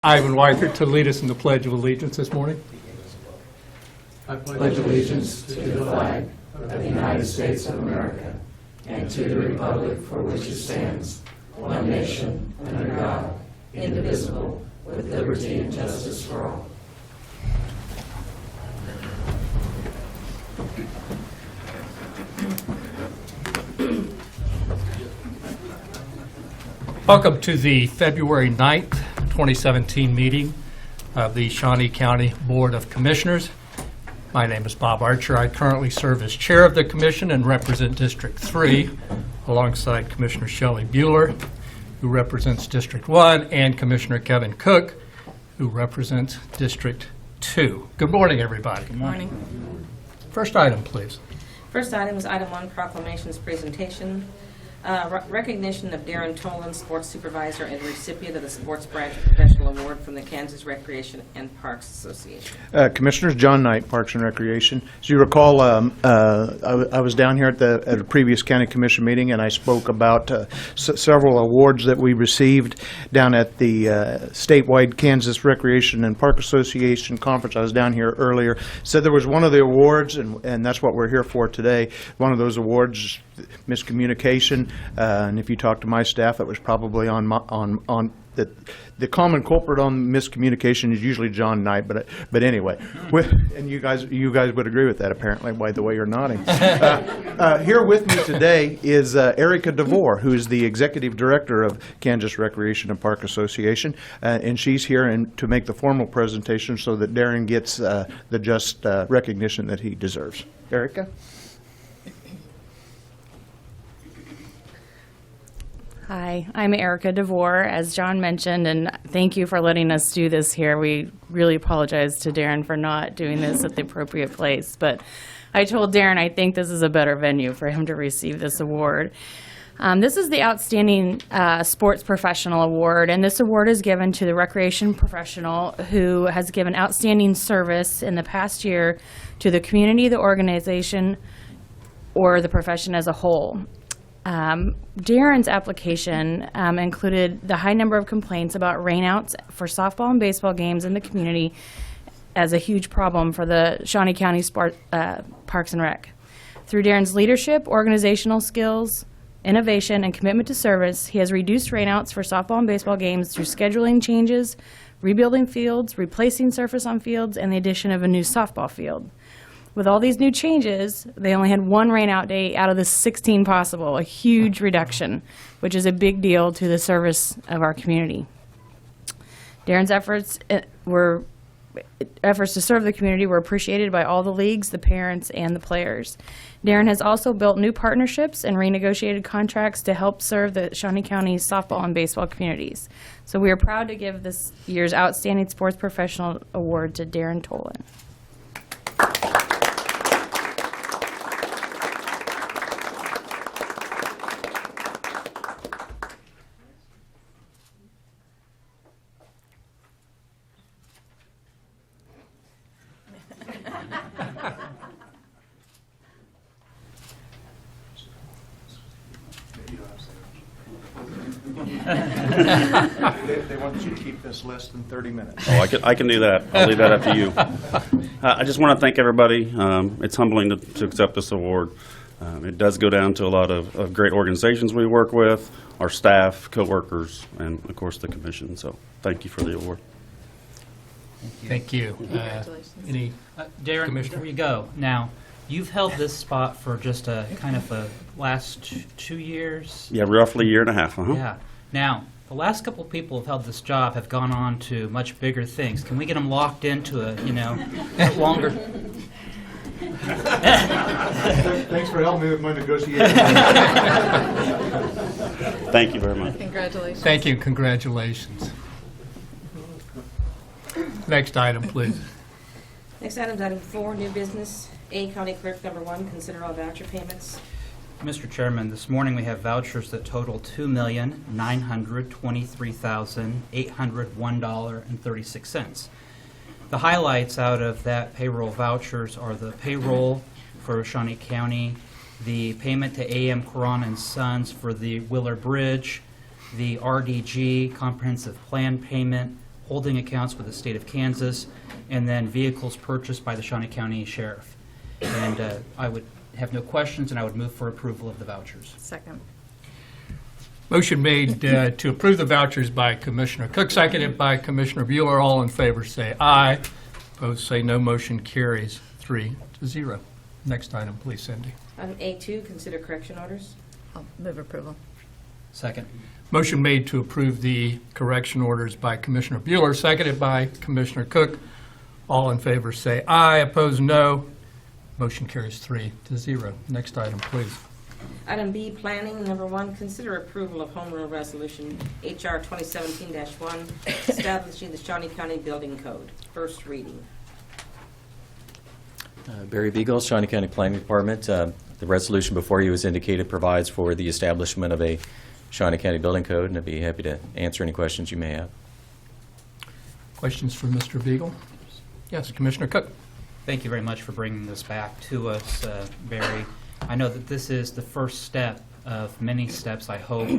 Ivan Weichert to lead us in the Pledge of Allegiance this morning. I pledge allegiance to the flag of the United States of America and to the republic for which it stands, one nation, under God, indivisible, with liberty and justice for all. Welcome to the February 9th, 2017 meeting of the Shawnee County Board of Commissioners. My name is Bob Archer. I currently serve as chair of the commission and represent District 3 alongside Commissioner Shelley Bueller, who represents District 1, and Commissioner Kevin Cook, who represents District 2. Good morning, everybody. Good morning. First item, please. First item is item 1, proclamations presentation. Recognition of Darren Tolan, sports supervisor and recipient of the Sports Branch Professional Award from the Kansas Recreation and Parks Association. Commissioners, John Knight, Parks and Recreation. As you recall, I was down here at a previous county commission meeting, and I spoke about several awards that we received down at the statewide Kansas Recreation and Park Association conference. I was down here earlier. Said there was one of the awards, and that's what we're here for today. One of those awards, miscommunication, and if you talk to my staff, it was probably on the common culprit on miscommunication is usually John Knight, but anyway, and you guys would agree with that apparently by the way you're nodding. Here with me today is Erica DeVore, who is the executive director of Kansas Recreation and Park Association, and she's here to make the formal presentation so that Darren gets the just recognition that he deserves. Erica? Hi, I'm Erica DeVore, as John mentioned, and thank you for letting us do this here. We really apologize to Darren for not doing this at the appropriate place, but I told Darren I think this is a better venue for him to receive this award. This is the Outstanding Sports Professional Award, and this award is given to the recreation professional who has given outstanding service in the past year to the community, the organization, or the profession as a whole. Darren's application included the high number of complaints about rainouts for softball and baseball games in the community as a huge problem for the Shawnee County Parks and Rec. Through Darren's leadership, organizational skills, innovation, and commitment to service, he has reduced rainouts for softball and baseball games through scheduling changes, rebuilding fields, replacing surface on fields, and the addition of a new softball field. With all these new changes, they only had one rainout day out of the 16 possible, a huge reduction, which is a big deal to the service of our community. Darren's efforts to serve the community were appreciated by all the leagues, the parents, and the players. Darren has also built new partnerships and renegotiated contracts to help serve the Shawnee County softball and baseball communities. So we are proud to give this year's Outstanding Sports Professional Award to Darren Tolan. They want you to keep this less than 30 minutes. Oh, I can do that. I'll leave that up to you. I just want to thank everybody. It's humbling to accept this award. It does go down to a lot of great organizations we work with, our staff, co-workers, and of course the commission. So thank you for the award. Thank you. Any Darren, Commissioner? before you go, now, you've held this spot for just a kind of a last 2 years? Yeah, roughly a year and a half. Yeah. Now, the last couple of people who've held this job have gone on to much bigger things. Can we get them locked into a, longer? Thanks for helping me with my negotiations. Thank you very much. Congratulations. Thank you. Congratulations. Next item, please. Next item is item 4, new business. A, County Clerk number 1, consider all voucher payments. Mr. Chairman, this morning we have vouchers that total $2,923,801.36. The highlights out of that payroll vouchers are the payroll for Shawnee County, the payment to A.M. Coran and Sons for the Willer Bridge, the RDG comprehensive plan payment, holding accounts with the state of Kansas, and then vehicles purchased by the Shawnee County Sheriff. And I would have no questions, and I would move for approval of the vouchers. Second. Motion made to approve the vouchers by Commissioner Cook, seconded by Commissioner Bueller. All in favor say aye. Opposed say no. Motion carries 3-0. Next item, please, Cindy. Item A2, consider correction orders. I'll move approval. Second. Motion made to approve the correction orders by Commissioner Bueller, seconded by Commissioner Cook. All in favor say aye. Opposed, no. Motion carries 3-0. Next item, please. Item B, planning. Number 1, consider approval of Home Rule Resolution HR 2017-1, establishing the Shawnee County Building Code. First reading. Barry Beagle, Shawnee County Planning Department. The resolution before you, as indicated, provides for the establishment of a Shawnee County Building Code, and I'd be happy to answer any questions you may have. Questions for Mr. Beagle? Yes, Commissioner Cook. Thank you very much for bringing this back to us, Barry. I know that this is the first step of many steps, I hope,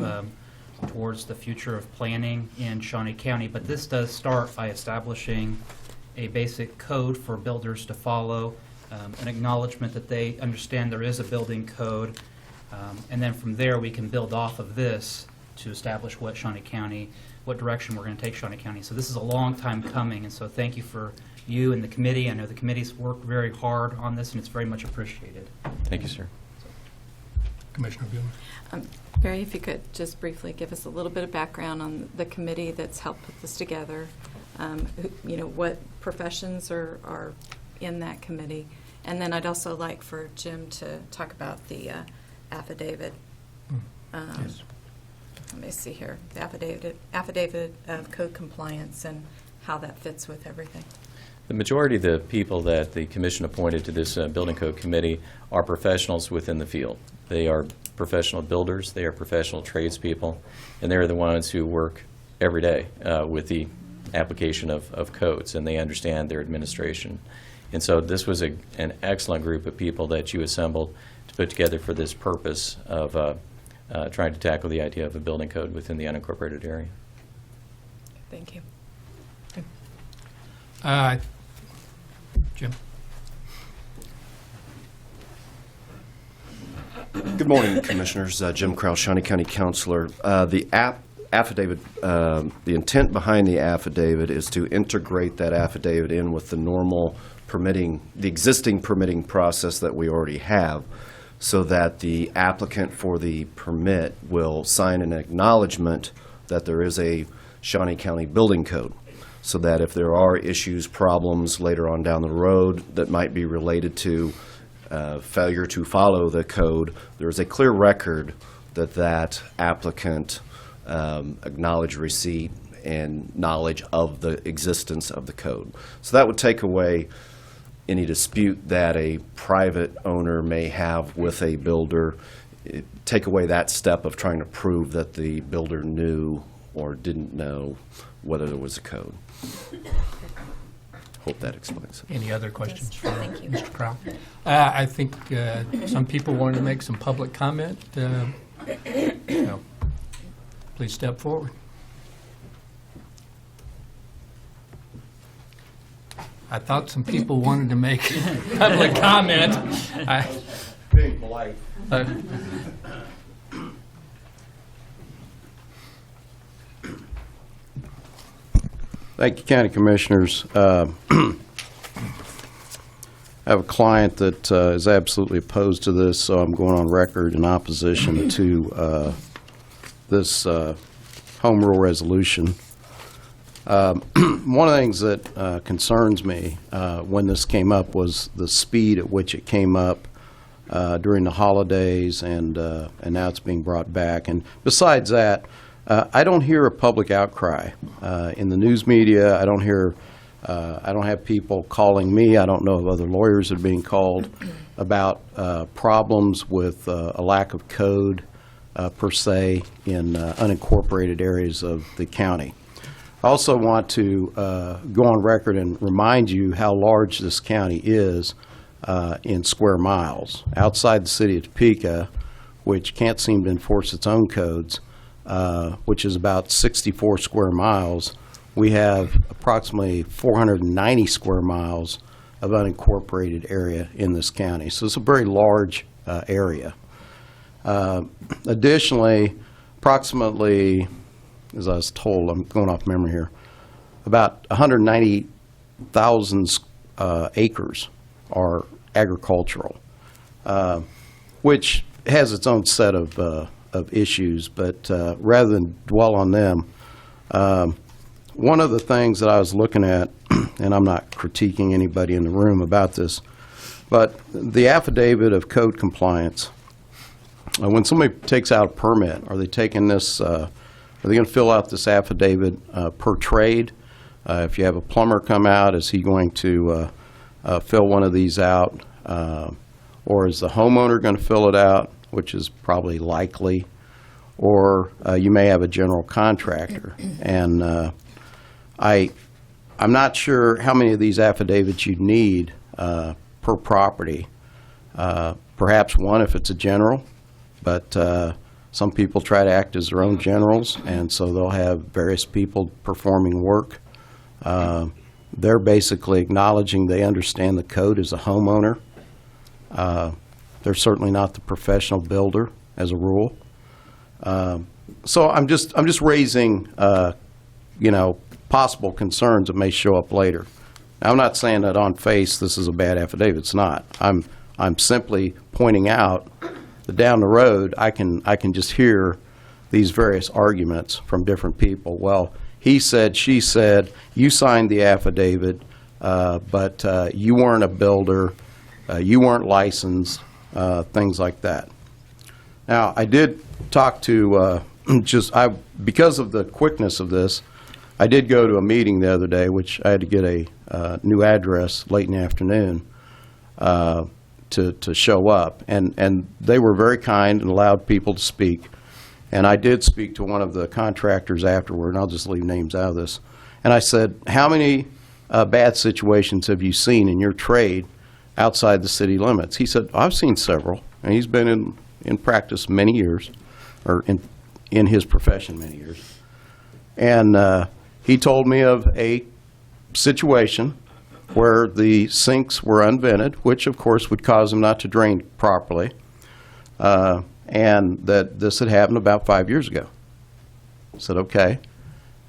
towards the future of planning in Shawnee County, but this does start by establishing a basic code for builders to follow, an acknowledgement that they understand there is a building code, and then from there we can build off of this to establish what direction we're going to take Shawnee County. So this is a long time coming, and so thank you for you and the committee. I know the committee's worked very hard on this, and it's very much appreciated. Thank you, sir. Commissioner Bueller. Barry, if you could just briefly give us a little bit of background on the committee that's helped put this together, what professions are in that committee, and then I'd also like for Jim to talk about the affidavit. Yes. Let me see here, the affidavit of code compliance and how that fits with everything. The majority of the people that the commission appointed to this Building Code Committee are professionals within the field. They are professional builders, they are professional tradespeople, and they're the ones who work every day with the application of codes, and they understand their administration. And so this was an excellent group of people that you assembled to put together for this purpose of trying to tackle the idea of a building code within the unincorporated area. Thank you. Jim. Good morning, Commissioners. Jim Krause, Shawnee County Councilor. The affidavit, the intent behind the affidavit is to integrate that affidavit in with the normal permitting, the existing permitting process that we already have, so that the applicant for the permit will sign an acknowledgement that there is a Shawnee County Building Code, so that if there are issues, problems later on down the road that might be related to failure to follow the code, there is a clear record that that applicant acknowledged receipt and knowledge of the existence of the code. So that would take away any dispute that a private owner may have with a builder, take away that step of trying to prove that the builder knew or didn't know whether there was a code. Hope that explains it. Any other questions for Thank you. Mr. Crowe? I think some people wanted to make some public comment. Please step forward. I thought some people wanted to make public comment. Being polite. Thank you, County Commissioners. I have a client that is absolutely opposed to this, so I'm going on record in opposition to this home rule resolution. One of the things that concerns me when this came up was the speed at which it came up during the holidays, and now it's being brought back. And besides that, I don't hear a public outcry in the news media. I don't have people calling me. I don't know of other lawyers that are being called about problems with a lack of code per se in unincorporated areas of the county. I also want to go on record and remind you how large this county is in square miles. Outside the city of Topeka, which can't seem to enforce its own codes, which is about 64 square miles, we have approximately 490 square miles of unincorporated area in this county. So it's a very large area. Additionally, approximately, as I was told, I'm going off memory here, about 190,000 acres are agricultural, which has its own set of issues, but rather than dwell on them, one of the things that I was looking at, and I'm not critiquing anybody in the room about this, but the affidavit of code compliance, when somebody takes out a permit, are they taking this, are they going to fill out this affidavit per trade? If you have a plumber come out, is he going to fill one of these out? Or is the homeowner going to fill it out, which is probably likely? Or you may have a general contractor. And I'm not sure how many of these affidavits you need per property. Perhaps one if it's a general, but some people try to act as their own generals, and so they'll have various people performing work. They're basically acknowledging they understand the code as a homeowner. They're certainly not the professional builder, as a rule. So I'm just raising, possible concerns that may show up later. Now, I'm not saying that on face this is a bad affidavit. It's not. I'm simply pointing out that down the road I can just hear these various arguments from different people. Well, he said, she said, you signed the affidavit, but you weren't a builder, you weren't licensed, things like that. Now, I did talk to, because of the quickness of this, I did go to a meeting the other day, which I had to get a new address late in the afternoon to show up. And they were very kind and allowed people to speak. And I did speak to one of the contractors afterward, and I'll just leave names out of this. And I said, how many bad situations have you seen in your trade outside the city limits? He said, I've seen several. And he's been in practice many years, or in his profession many years. And he told me of a situation where the sinks were unvented, which of course would cause them not to drain properly, and that this had happened about 5 years ago. I said, okay.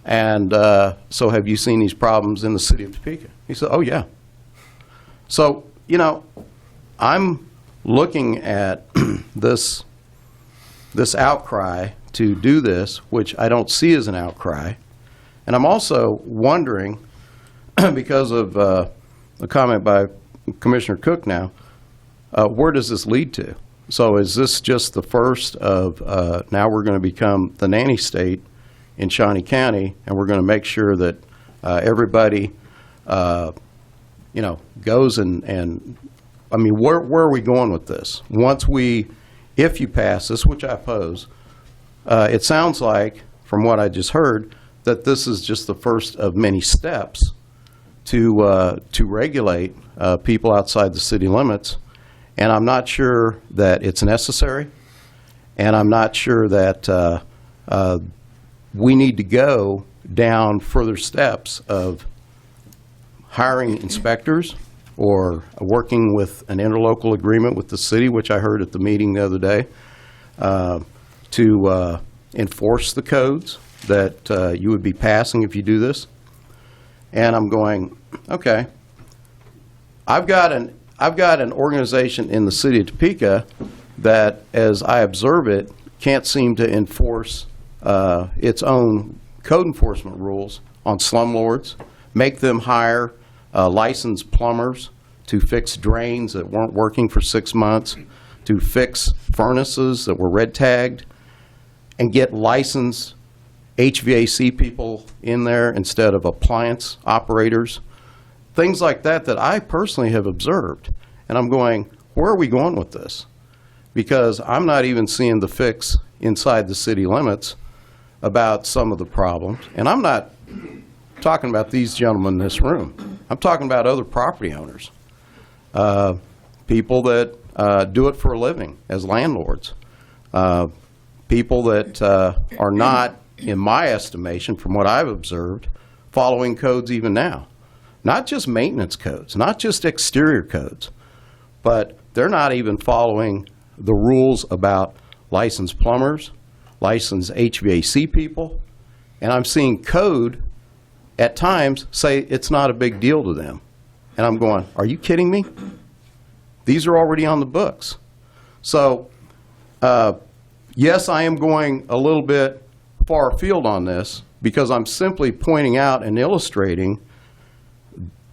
And so have you seen these problems in the city of Topeka? He said, oh, yeah. So, I'm looking at this outcry to do this, which I don't see as an outcry. And I'm also wondering, because of a comment by Commissioner Cook now, where does this lead to? So is this just the first of, now we're going to become the nanny state in Shawnee County, and we're going to make sure that everybody, goes and I mean, where are we going with this? If you pass this, which I oppose, it sounds like, from what I just heard, that this is just the first of many steps to regulate people outside the city limits. And I'm not sure that it's necessary, and I'm not sure that we need to go down further steps of hiring inspectors or working with an interlocal agreement with the city, which I heard at the meeting the other day, to enforce the codes that you would be passing if you do this. And I'm going, okay, I've got an organization in the city of Topeka that, as I observe it, can't seem to enforce its own code enforcement rules on slumlords, make them hire licensed plumbers to fix drains that weren't working for 6 months, to fix furnaces that were red tagged, and get licensed HVAC people in there instead of appliance operators. Things like that that I personally have observed. And I'm going, where are we going with this? Because I'm not even seeing the fix inside the city limits about some of the problems. And I'm not talking about these gentlemen in this room. I'm talking about other property owners, people that do it for a living as landlords, people that are not, in my estimation, from what I've observed, following codes even now. Not just maintenance codes, not just exterior codes, but they're not even following the rules about licensed plumbers, licensed HVAC people, and I'm seeing code at times say it's not a big deal to them. And I'm going, are you kidding me? These are already on the books. So, yes, I am going a little bit far afield on this because I'm simply pointing out and illustrating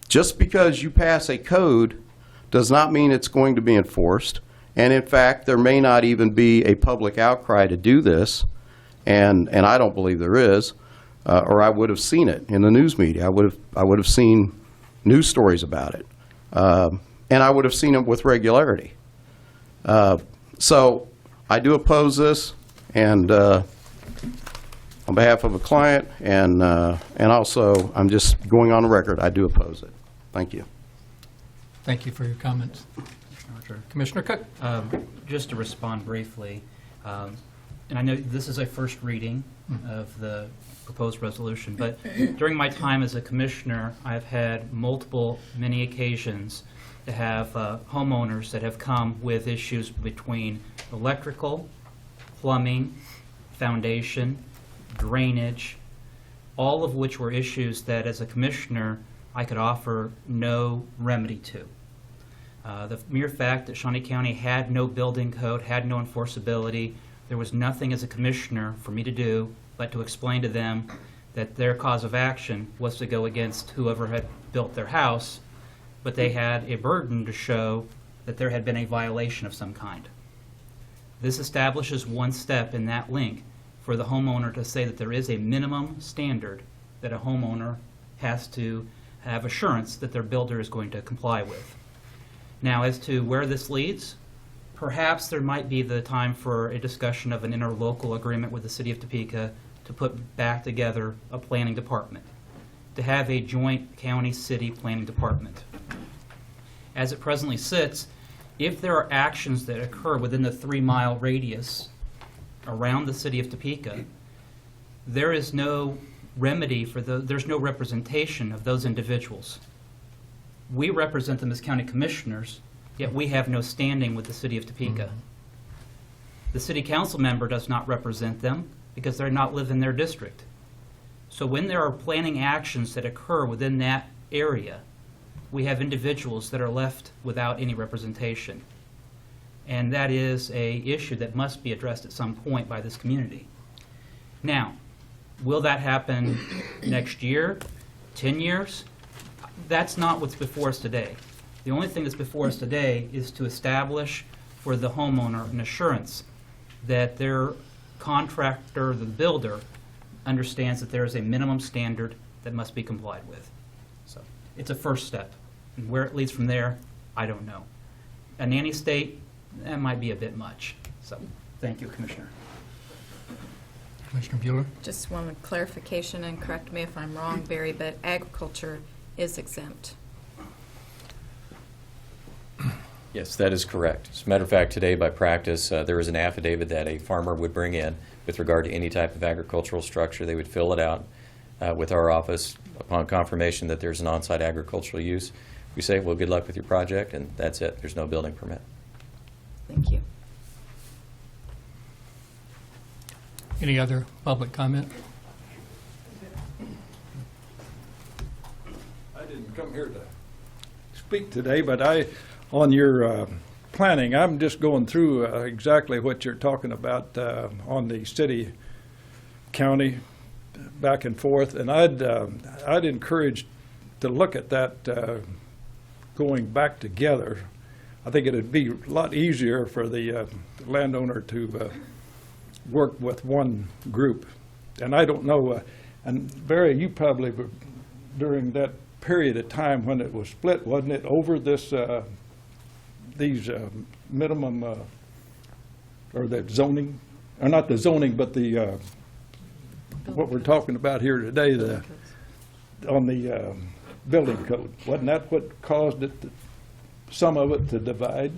just because you pass a code does not mean it's going to be enforced. And in fact, there may not even be a public outcry to do this, and I don't believe there is, or I would have seen it in the news media. I would have seen news stories about it, and I would have seen it with regularity. So I do oppose this, and on behalf of a client, and also I'm just going on the record, I do oppose it. Thank you. Thank you for your comments. Commissioner Cook? Just to respond briefly, and I know this is a first reading of the proposed resolution, but during my time as a commissioner, I've had many occasions to have homeowners that have come with issues between electrical, plumbing, foundation, drainage, all of which were issues that as a commissioner I could offer no remedy to. The mere fact that Shawnee County had no building code, had no enforceability, there was nothing as a commissioner for me to do but to explain to them that their cause of action was to go against whoever had built their house, but they had a burden to show that there had been a violation of some kind. This establishes one step in that link for the homeowner to say that there is a minimum standard that a homeowner has to have assurance that their builder is going to comply with. Now, as to where this leads, perhaps there might be the time for a discussion of an interlocal agreement with the city of Topeka to put back together a planning department, to have a joint county-city planning department. As it presently sits, if there are actions that occur within the 3-mile radius around the city of Topeka, there is no remedy for there's no representation of those individuals. We represent them as county commissioners, yet we have no standing with the city of Topeka. The city council member does not represent them because they're not live in their district. So when there are planning actions that occur within that area, we have individuals that are left without any representation. And that is an issue that must be addressed at some point by this community. Now, will that happen next year, 10 years? That's not what's before us today. The only thing that's before us today is to establish for the homeowner an assurance that their contractor, the builder, understands that there is a minimum standard that must be complied with. So it's a first step. And where it leads from there, I don't know. A nanny state, that might be a bit much. So thank you, Commissioner. Commissioner Bueller? Just one clarification, and correct me if I'm wrong, Barry, but agriculture is exempt. Yes, that is correct. As a matter of fact, today by practice, there is an affidavit that a farmer would bring in with regard to any type of agricultural structure. They would fill it out with our office upon confirmation that there's an on-site agricultural use. We say, well, good luck with your project, and that's it. There's no building permit. Thank you. Any other public comment? I didn't come here to speak today, but on your planning, I'm just going through exactly what you're talking about on the city, county, back and forth, and I'd encourage to look at that going back together. I think it'd be a lot easier for the landowner to work with one group. And I don't know, and Barry, you probably were during that period of time when it was split, wasn't it, over this these minimum or the zoning, or not the zoning, but the what we're talking about here today, on the building code. Wasn't that what caused it, some of it to divide?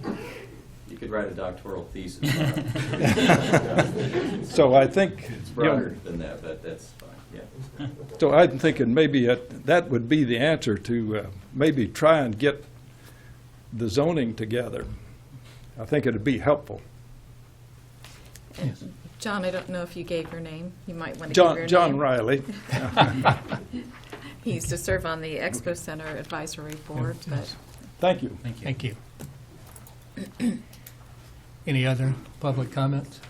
You could write a doctoral thesis on it. So I think It's broader than that, but that's fine. So I'm thinking maybe that would be the answer to maybe try and get the zoning together. I think it'd be helpful. John, I don't know if you gave your name. You might want to give your name. John Riley. He used to serve on the Expo Center Advisory Board, but Thank you. Thank you. Any other public comments?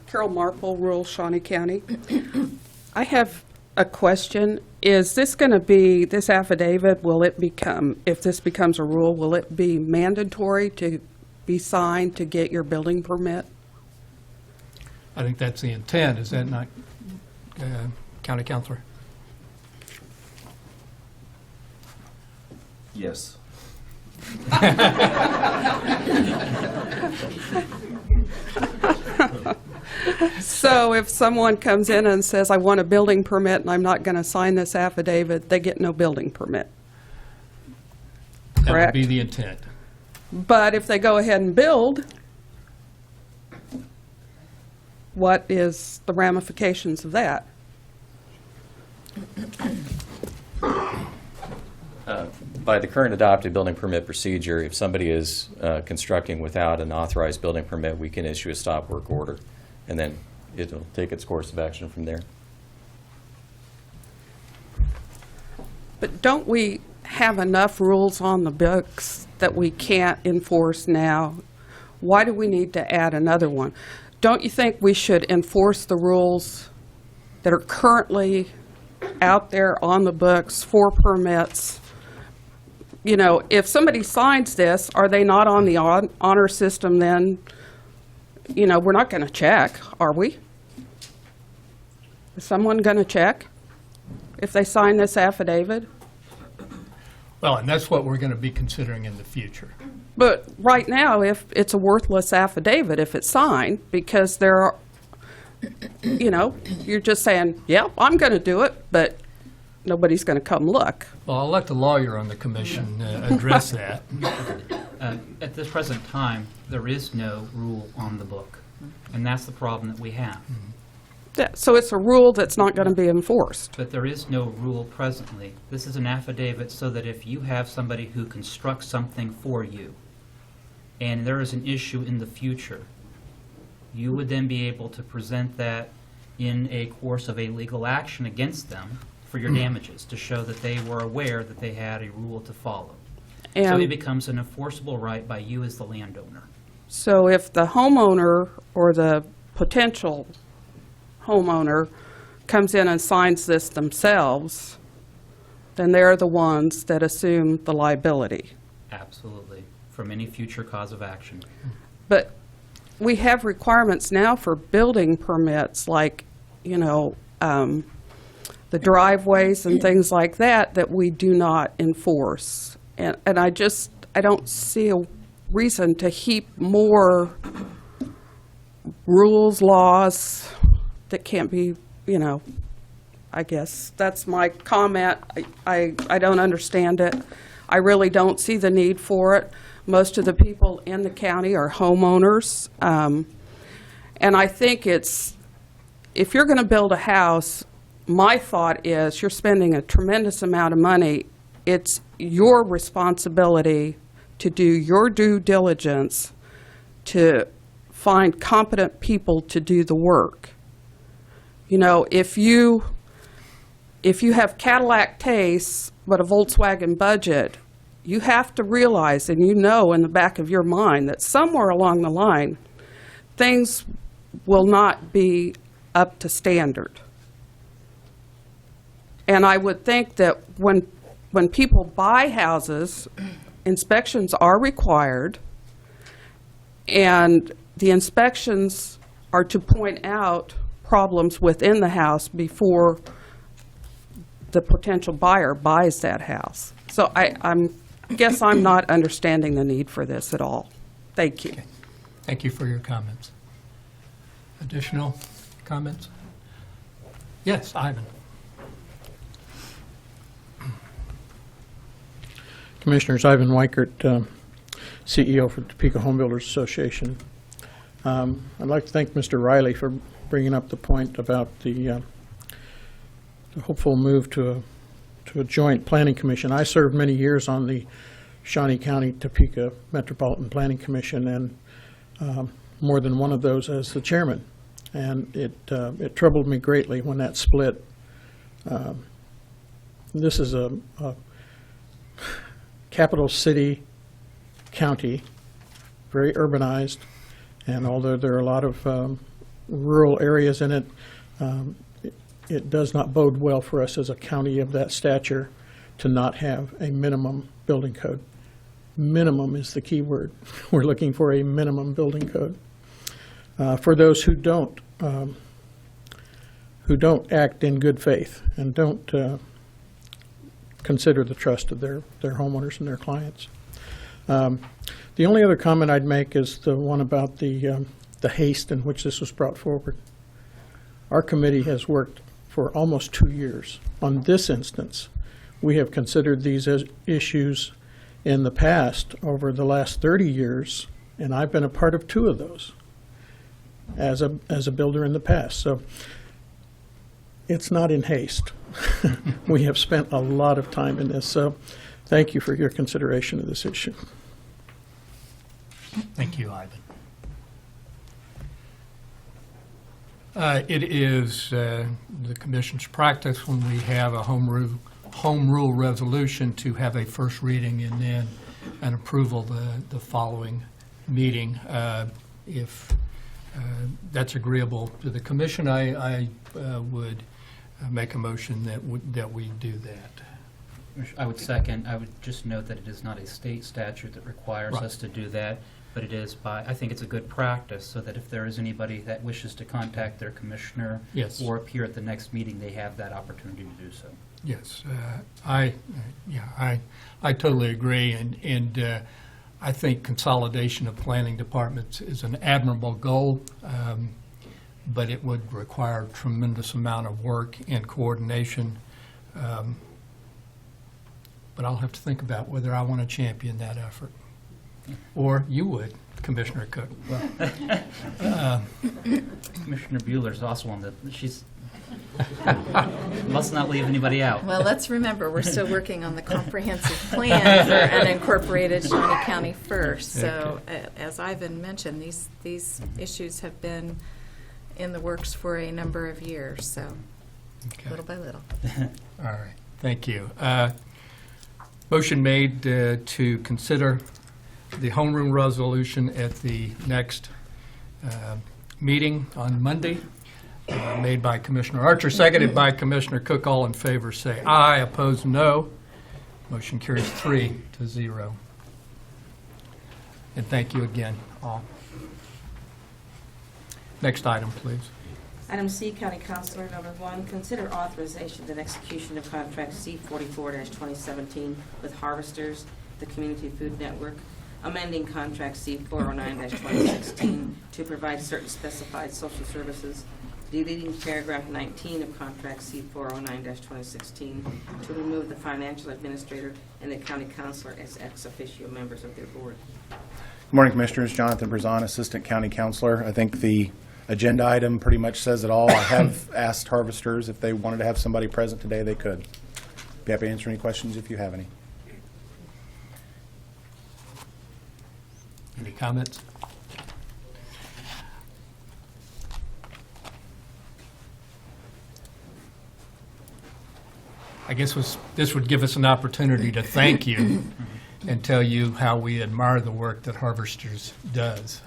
Carol Marple, rural Shawnee County. I have a question. Is this going to be, this affidavit, will it become, if this becomes a rule, will it be mandatory to be signed to get your building permit? I think that's the intent, is that not, County Councilor? Yes. So if someone comes in and says, I want a building permit and I'm not going to sign this affidavit, they get no building permit. That would Correct. be the intent. But if they go ahead and build, what is the ramifications of that? By the current adopted building permit procedure, if somebody is constructing without an authorized building permit, we can issue a stop work order, and then it'll take its course of action from there. But don't we have enough rules on the books that we can't enforce now? Why do we need to add another one? Don't you think we should enforce the rules that are currently out there on the books for permits? You know, if somebody signs this, are they not on the honor system then? You know, we're not going to check, are we? Is someone going to check if they sign this affidavit? Well, and that's what we're going to be considering in the future. But right now, if it's a worthless affidavit, if it's signed, because there are, you know, you're just saying, yeah, I'm going to do it, but nobody's going to come look. Well, I'll let the lawyer on the commission address that. At this present time, there is no rule on the book, and that's the problem that we have. So it's a rule that's not going to be enforced. But there is no rule presently. This is an affidavit so that if you have somebody who constructs something for you, and there is an issue in the future, you would then be able to present that in a course of a legal action against them for your damages, to show that they were aware that they had a rule to follow. So And it becomes an enforceable right by you as the landowner. so if the homeowner or the potential homeowner comes in and signs this themselves, then they're the ones that assume the liability. Absolutely, from any future cause of action. But we have requirements now for building permits, like, you know, the driveways and things like that, that we do not enforce. And I don't see a reason to heap more rules, laws that can't be, you know, I guess that's my comment. I don't understand it. I really don't see the need for it. Most of the people in the county are homeowners. And I think it's, if you're going to build a house, my thought is you're spending a tremendous amount of money. It's your responsibility to do your due diligence to find competent people to do the work. You know, if you have Cadillac tastes but a Volkswagen budget, you have to realize, and you know in the back of your mind, that somewhere along the line, things will not be up to standard. And I would think that when people buy houses, inspections are required, and the inspections are to point out problems within the house before the potential buyer buys that house. So I guess I'm not understanding the need for this at all. Thank you. Thank you for your comments. Additional comments? Yes, Ivan. Commissioners, Ivan Weichert, CEO for Topeka Home Builders Association. I'd like to thank Mr. Riley for bringing up the point about the hopeful move to a joint planning commission. I served many years on the Shawnee County Topeka Metropolitan Planning Commission, and more than one of those as the chairman. And it troubled me greatly when that split. This is a capital city county, very urbanized, and although there are a lot of rural areas in it, it does not bode well for us as a county of that stature to not have a minimum building code. Minimum is the key word. We're looking for a minimum building code. For those who don't act in good faith and don't consider the trust of their homeowners and their clients. The only other comment I'd make is the one about the haste in which this was brought forward. Our committee has worked for almost 2 years on this instance. We have considered these as issues in the past over the last 30 years, and I've been a part of 2 of those as a builder in the past. So it's not in haste. We have spent a lot of time in this, so thank you for your consideration of this issue. Thank you, Ivan. It is the commission's practice when we have a home rule resolution to have a first reading and then an approval the following meeting. If that's agreeable to the commission, I would make a motion that we do that. I would second. I would just note that it is not a state statute that requires Right. us to do that, but it is I think it's a good practice so that if there is anybody that wishes to contact their commissioner Yes. or appear at the next meeting, they have that opportunity to do so. Yes, I totally agree, and I think consolidation of planning departments is an admirable goal, but it would require a tremendous amount of work and coordination. But I'll have to think about whether I want to champion that effort, or you would, Commissioner Cook. Commissioner Bueller's also on she's must not leave anybody out. Well, let's remember, we're still working on the comprehensive plan for unincorporated Shawnee County first. So, as Ivan mentioned, these issues have been in the works for a number of years, so Okay. little by little. All right, thank you. Motion made to consider the homeroom resolution at the next meeting on Monday, made by Commissioner Archer, seconded by Commissioner Cook. All in favor say aye, opposed no. Motion carries 3-0. And thank you again, all. Next item, please. Item C, County Councilor, number 1, consider authorization and execution of contract C44-2017 with Harvesters, the Community Food Network, amending contract C409-2016 to provide certain specified social services, deleting paragraph 19 of contract C409-2016 to remove the financial administrator and the county councilor as ex officio members of their board. Good morning, Commissioners. Jonathan Brazan, Assistant County Counselor. I think the agenda item pretty much says it all. I have asked Harvesters if they wanted to have somebody present today, they could. Be happy to answer any questions if you have any. Any comments? I guess this would give us an opportunity to thank you and tell you how we admire the work that Harvesters does.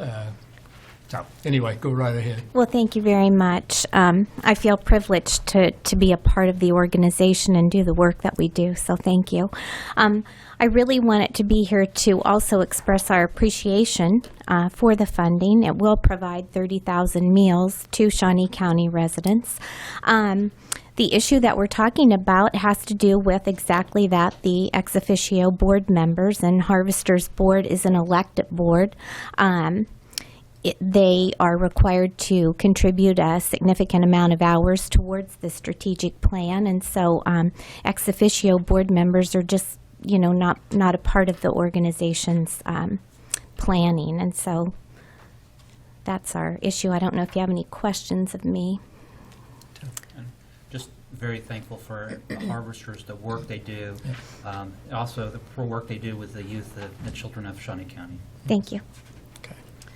So anyway, go right ahead. Well, thank you very much. I feel privileged to be a part of the organization and do the work that we do, so thank you. I really wanted to be here to also express our appreciation for the funding. It will provide 30,000 meals to Shawnee County residents. The issue that we're talking about has to do with exactly that, the ex officio board members, and Harvesters Board is an elected board. They are required to contribute a significant amount of hours towards the strategic plan, and so ex officio board members are just, not a part of the organization's planning, and so that's our issue. I don't know if you have any questions of me. And just very thankful for the harvesters, the work they do, also the work they do with the youth, the children of Shawnee County. Thank you.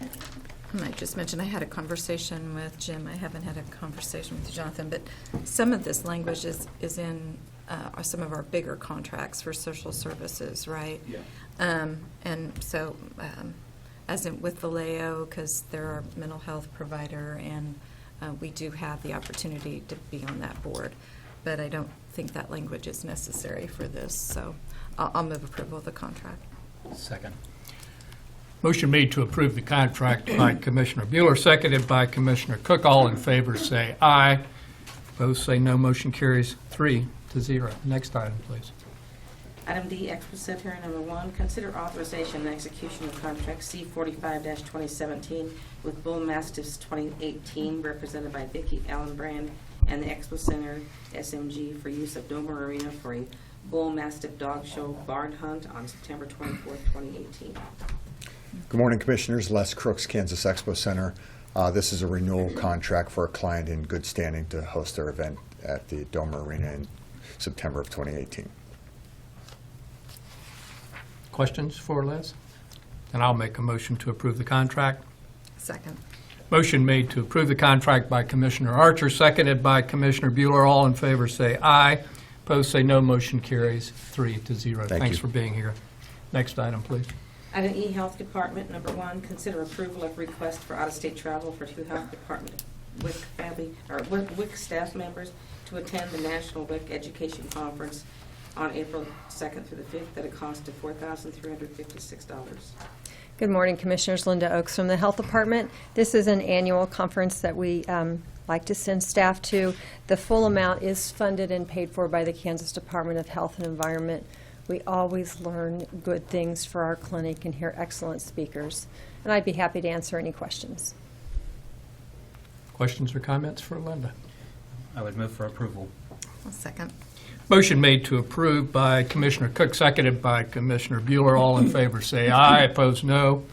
I might just mention, I had a conversation with Jim. I haven't had a conversation with Jonathan, but some of this language is in some of our bigger contracts for social services, right? Yeah. And so, as in with Vallejo, because they're our mental health provider, and we do have the opportunity to be on that board. But I don't think that language is necessary for this, so I'll move approval of the contract. Second. Motion made to approve the contract by Commissioner Bueller, seconded by Commissioner Cook. All in favor say aye. Opposed say no. Motion carries 3-0. Next item, please. Item D, Expositor number 1, consider authorization and execution of contract C45-2017 with Bull Mastiffs 2018, represented by Vicki Allenbrand, and the Expo Center SMG for use of Domer Arena for a Bull Mastiff Dog Show barn hunt on September 24th, 2018. Good morning, Commissioners. Les Crooks, Kansas Expo Center. This is a renewal contract for a client in good standing to host their event at the Domer Arena in September of 2018. Questions for Les? And I'll make a motion to approve the contract. Second. Motion made to approve the contract by Commissioner Archer, seconded by Commissioner Bueller. All in favor say aye. Opposed say no. Motion carries 3-0. Thank Thanks you. for being here. Next item, please. Item E, Health Department number 1, consider approval of request for out-of-state travel for 2 Health Department WIC staff members to attend the National WIC Education Conference on April 2nd through the 5th at a cost of $4,356. Good morning, Commissioners. Linda Oaks from the Health Department. This is an annual conference that we like to send staff to. The full amount is funded and paid for by the Kansas Department of Health and Environment. We always learn good things for our clinic and hear excellent speakers. And I'd be happy to answer any questions. Questions or comments for Linda? I would move for approval. I'll second. Motion made to approve by Commissioner Cook, seconded by Commissioner Bueller. All in favor say aye. Opposed no.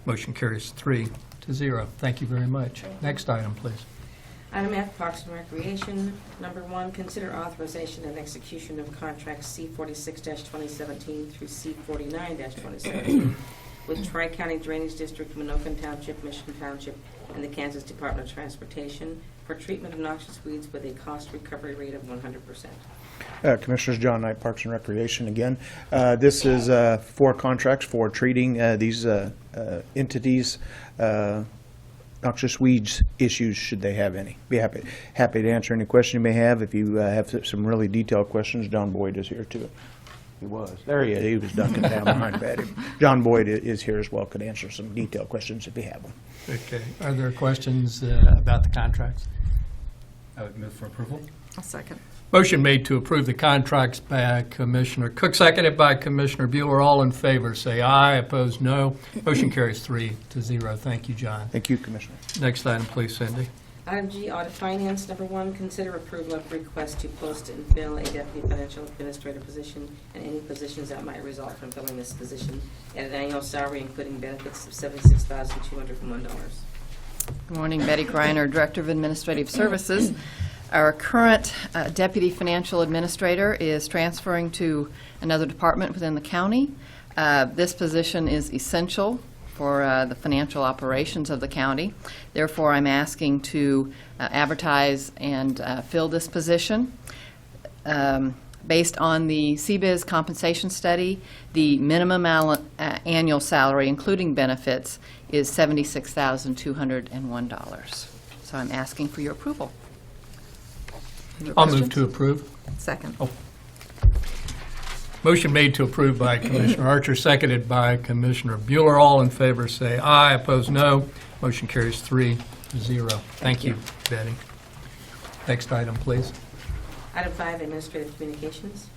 Motion carries 3-0. Thank you very much. Next item, please. Item F, Parks and Recreation number 1, consider authorization and execution of contract C46-2017 through C49-2017 with Tri-County Drainage District, Minokan Township, Michigan Township, and the Kansas Department of Transportation for treatment of noxious weeds with a cost recovery rate of 100%. Commissioners, John Knight, Parks and Recreation again. This is 4 contracts for treating these entities' noxious weeds issues, should they have any. Be happy to answer any question you may have. If you have some really detailed questions, John Boyd is here too. He was. There he is. He was ducking down behind Betty. John Boyd is here as well, could answer some detailed questions if you have them. Okay. Are there questions about the contracts? I would move for approval. I'll second. Motion made to approve the contracts by Commissioner Cook, seconded by Commissioner Bueller. All in favor say aye. Opposed no. Motion carries 3-0. Thank you, John. Thank you, Commissioner. Next item, please, Cindy. Item G, Audit Finance number 1, consider approval of request to post and fill a deputy financial administrator position and any positions that might result from filling this position at an annual salary including benefits of $76,201. Good morning, Betty Greiner, Director of Administrative Services. Our current Deputy Financial Administrator is transferring to another department within the county. This position is essential for the financial operations of the county. Therefore, I'm asking to advertise and fill this position. Based on the CBIZ compensation study, the minimum annual salary, including benefits, is $76,201. So I'm asking for your approval. I'll move to approve. Second. Motion made to approve by Commissioner Archer, seconded by Commissioner Bueller. All in favor say aye. Opposed no. Motion carries 3-0. Thank you, Betty. Next item, please. Item 5, Administrative Communications.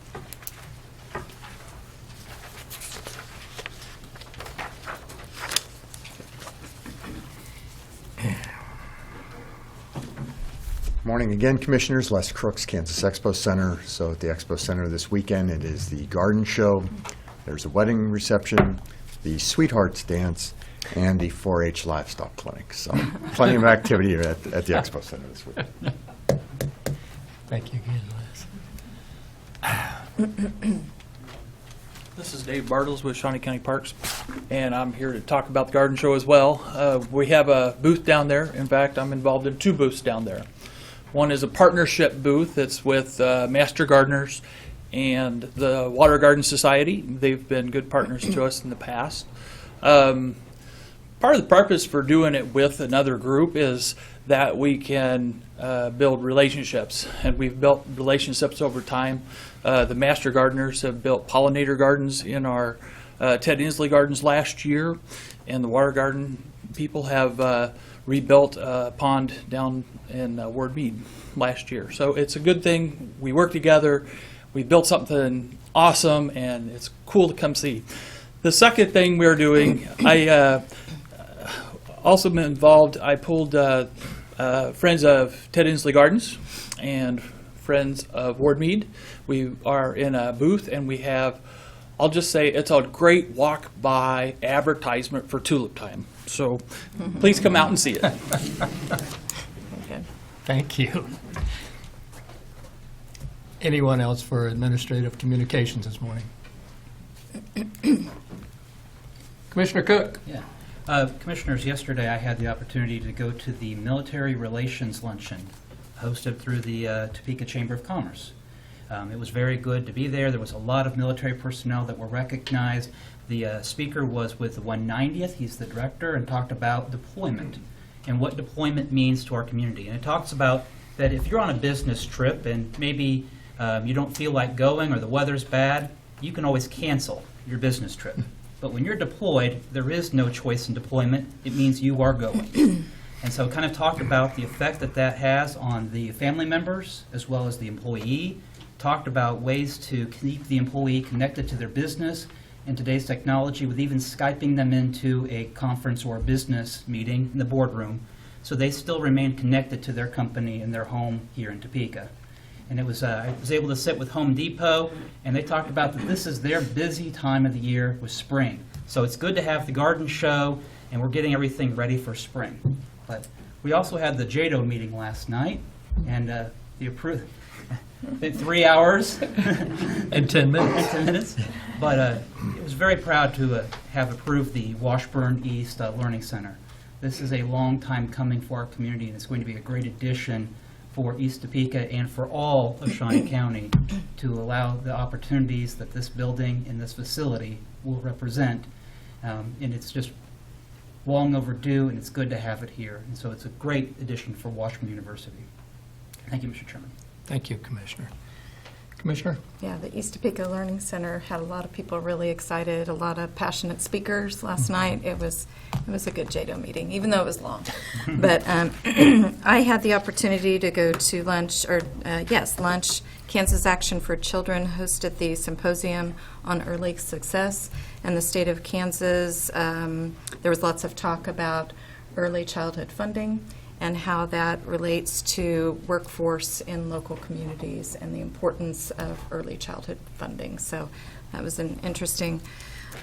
Morning again, Commissioners. Les Crooks, Kansas Expo Center. So at the Expo Center this weekend, it is the garden show. There's a wedding reception, the Sweethearts Dance, and the 4-H livestock clinic. So plenty of activity at the Expo Center this week. Thank you again, Les. This is Dave Bartles with Shawnee County Parks, and I'm here to talk about the garden show as well. We have a booth down there. In fact, I'm involved in 2 booths down there. One is a partnership booth that's with Master Gardeners and the Water Garden Society. They've been good partners to us in the past. Part of the purpose for doing it with another group is that we can build relationships, and we've built relationships over time. The Master Gardeners have built pollinator gardens in our Ted Inslee Gardens last year, and the Water Garden people have rebuilt a pond down in Ward Mead last year. So it's a good thing. We work together. We built something awesome, and it's cool to come see. The second thing we're doing, I also been involved. I pulled Friends of Ted Inslee Gardens and Friends of Ward Mead. We are in a booth, and we have, I'll just say, it's a great walk-by advertisement for tulip time. So please come out and see it. Thank you. Anyone else for administrative communications this morning? Commissioner Cook? Yeah. Commissioners, yesterday I had the opportunity to go to the Military Relations Luncheon hosted through the Topeka Chamber of Commerce. It was very good to be there. There was a lot of military personnel that were recognized. The speaker was with the 190th. He's the director, and talked about deployment and what deployment means to our community. And it talks about that if you're on a business trip and maybe you don't feel like going or the weather's bad, you can always cancel your business trip. But when you're deployed, there is no choice in deployment. It means you are going. And so kind of talked about the effect that that has on the family members as well as the employee. Talked about ways to keep the employee connected to their business in today's technology, with even Skyping them into a conference or a business meeting in the boardroom, so they still remain connected to their company and their home here in Topeka. And it was, I was able to sit with Home Depot, and they talked about that this is their busy time of the year with spring. So it's good to have the garden show, and we're getting everything ready for spring. But we also had the JADO meeting last night, and the approved. 3 hours and 10 minutes. And 10 minutes. But it was very proud to have approved the Washburn East Learning Center. This is a long time coming for our community, and it's going to be a great addition for East Topeka and for all of Shawnee County to allow the opportunities that this building and this facility will represent. And it's just long overdue, and it's good to have it here. And so it's a great addition for Washburn University. Thank you, Mr. Chairman. Thank you, Commissioner. Commissioner? Yeah, the East Topeka Learning Center had a lot of people really excited, a lot of passionate speakers last night. It was a good JADO meeting, even though it was long. But I had the opportunity to go to lunch. Kansas Action for Children hosted the symposium on early success in the state of Kansas. There was lots of talk about early childhood funding and how that relates to workforce in local communities and the importance of early childhood funding. So that was an interesting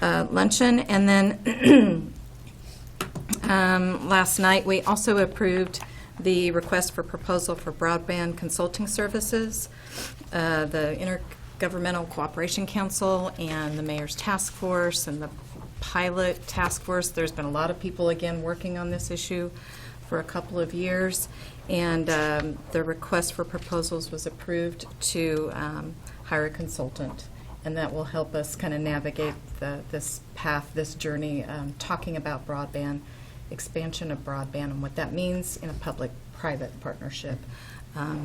luncheon. And then last night we also approved the request for proposal for broadband consulting services. The Intergovernmental Cooperation Council and the Mayor's Task Force and the Pilot Task Force. There's been a lot of people, again, working on this issue for a couple of years, and the request for proposals was approved to hire a consultant, and that will help us kind of navigate this path, this journey, talking about broadband, expansion of broadband, and what that means in a public-private partnership.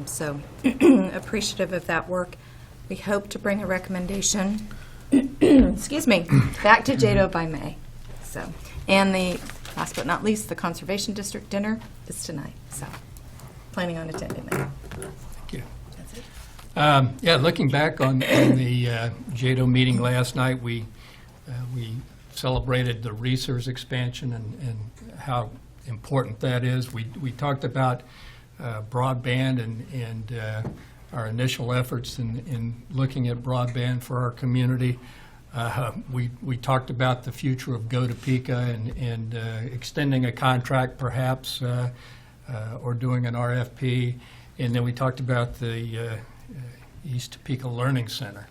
So appreciative of that work. We hope to bring a recommendation, excuse me, back to JADO by May. So, and the last but not least, the Conservation District dinner is tonight, so planning on attending that. Thank you. That's it. Looking back on the JADO meeting last night, we celebrated the resource expansion and how important that is. We talked about broadband and our initial efforts in looking at broadband for our community. We talked about the future of Go Topeka and extending a contract perhaps, or doing an RFP. And then we talked about the East Topeka Learning Center.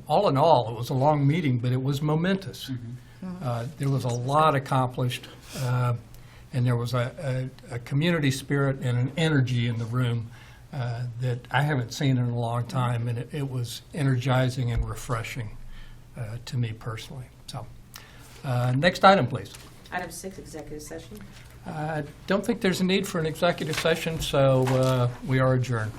All in all, it was a long meeting, but it was momentous. There was a lot accomplished, and there was a community spirit and an energy in the room that I haven't seen in a long time, and it was energizing and refreshing to me personally. So, next item, please. Item 6, executive session. I don't think there's a need for an executive session, so we are adjourned.